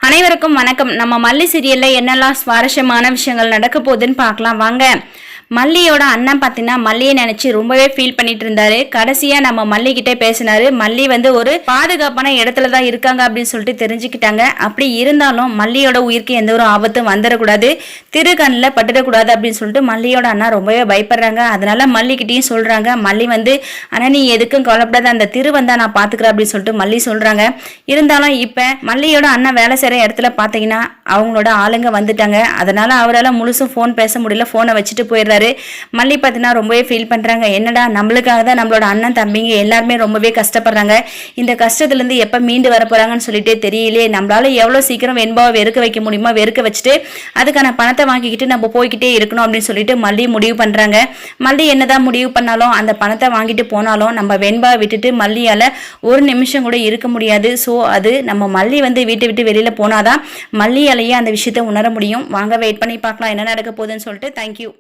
அனைவருக்கும் வணக்கம். நம்ம மல்லி சீரியல்ல என்னெல்லாம் சுவாரஸ்யமான விஷயங்கள் நடக்க போகுதுன்னு பார்க்கலாம் வாங்க. மல்லியோட அண்ணன் பார்த்தீங்கன்னா மல்லியை நினைச்சு ரொம்பவே ஃபீல் பண்ணிட்டு இருந்தாரு. கடைசியா நம்ம மல்லி கிட்டே பேசினாரு. மல்லி ஒரு பாதுகாப்பான இடத்துல தான் இருக்காங்க அப்படின்னு சொல்லிட்டு தெரிஞ்சுக்கிட்டாங்க. அப்படி இருந்தாலும் மல்லியோட உயிருக்கு எந்த ஒரு ஆபத்தும் வந்துடக்கூடாது, திருக்கண்ணில் பட்டுடக்கூடாது அப்படின்னு சொல்லிட்டு மல்லியோட அண்ணா ரொம்பவே பயப்படுறாங்க. அதனால மல்லிக்கிட்டையும் சொல்றாங்க. மல்லி ஆனா நீ எதுக்கும் கவலைப்படாத, அந்த திரு வந்தா நான் பாத்துக்கிறேன் அப்படின்னு சொல்லிட்டு மல்லி சொல்றாங்க. இருந்தாலும் இப்ப மல்லியோட அண்ணன் வேலை செய்யற இடத்துல பாத்தீங்கன்னா அவங்களோட ஆளுங்க வந்துட்டாங்க. அதனால அவரால் முழுசும் போன் பேச முடியல, போனை வச்சுட்டு போயிடுறாரு. மல்லி பார்த்தீங்கன்னா ரொம்பவே ஃபீல் பண்றாங்க. என்னடா நம்மளுக்காக தான் நம்மளோட அண்ணன் தம்பிங்க எல்லாருமே ரொம்பவே கஷ்டப்படுறாங்க, இந்த கஷ்டத்துல இருந்து எப்ப மீண்டு வர போறாங்கன்னு சொல்லிட்டே தெரியலையே. நம்மளால எவ்வளவு சீக்கிரம் வெண்பாவை வெறுக்க வைக்க முடியுமா வெறுக்க வச்சுட்டு அதுக்கான பணத்தை வாங்கிக்கிட்டு நம்ம போய்கிட்டே இருக்கணும் அப்படின்னு சொல்லிட்டு மல்லி முடிவு பண்றாங்க. மல்லி என்னதான் முடிவு பண்ணாலும் அந்த பணத்தை வாங்கிட்டு போனாலும் நம்ம வெண்பாவை விட்டுட்டு மல்லியால ஒரு நிமிஷம் கூட இருக்க முடியாது. ஸோ அது நம்ம மல்லி வீட்டை விட்டு வெளியில போனாதான் மல்லியாலேயே அந்த விஷயத்தை உணர முடியும். வாங்க வெயிட் பண்ணி பார்க்கலாம் என்ன நடக்க போகுதுன்னு சொல்லிட்டு. தேங்க்யூ.